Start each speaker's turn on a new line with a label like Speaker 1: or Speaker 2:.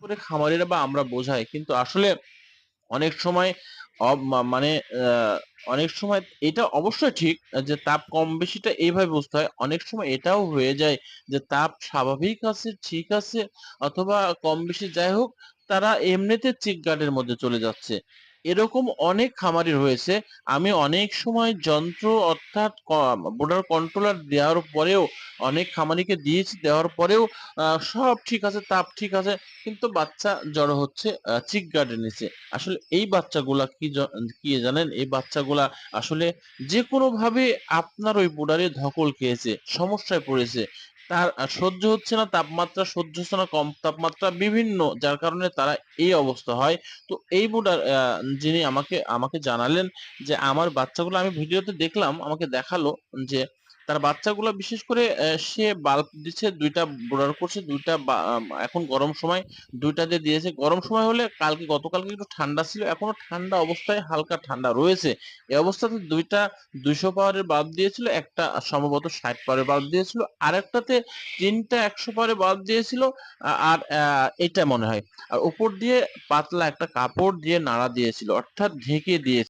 Speaker 1: করে খামারিরা বা আমরা বোঝাই। কিন্তু আসলে অনেক সময় মানে অনেক সময় এটা অবশ্যই ঠিক যে তাপ কম বেশিটা এইভাবে বুঝতে হয়। অনেক সময় এটাও হয়ে যায় যে তাপ স্বাভাবিক আছে, ঠিক আছে অথবা কম বেশি যাই হোক তারা এমনিতে চিক গার্ডের মধ্যে চলে যাচ্ছে। এরকম অনেক খামারি রয়েছে। আমি অনেক সময় যন্ত্র অর্থাৎ বোর্ডার কন্ট্রোলার দেওয়ার পরেও অনেক খামারিকে দিয়েছি, দেওয়ার পরেও সব ঠিক আছে, তাপ ঠিক আছে। কিন্তু বাচ্চা জড়ো হচ্ছে চিক গার্ডের নিচে। আসলে এই বাচ্চাগুলা কি জানেন? এই বাচ্চাগুলা আসলে যেকোনোভাবে আপনার ওই বুডারে ধকল খেয়েছে, সমস্যায় পড়েছে। তার সহ্য হচ্ছে না তাপমাত্রা, সহ্য হচ্ছে না কম তাপমাত্রা বিভিন্ন যার কারণে তারা এই অবস্থা হয়। তো এই বুডার যিনি আমাকে জানালেন যে আমার বাচ্চাগুলো আমি ভিডিওতে দেখলাম, আমাকে দেখালো যে তার বাচ্চাগুলো বিশেষ করে সে বাল্ব দিচ্ছে ২ টা ব্রডার করছে ২ টা এখন গরম সময় ২ টা দিয়ে দিয়েছে। গরম সময় হলে গতকালকে একটু ঠান্ডা ছিল। এখনো ঠান্ডা অবস্থায় হালকা ঠান্ডা রয়েছে। এই অবস্থাতে ২ টা ২০০ পাওয়ারের বাল্ব দিয়েছিল। একটা সম্ভবত ৬০ পাওয়ারের বাল্ব দিয়েছিল। আরেকটাতে ৩ টা ১০০ পাওয়ারের বাল্ব দিয়েছিল। আর এটা মনে হয়। আর উপর দিয়ে পাতলা একটা কাপড় দিয়ে নাড়া দিয়েছিল। অর্থাৎ ঢেকে দিয়েছে।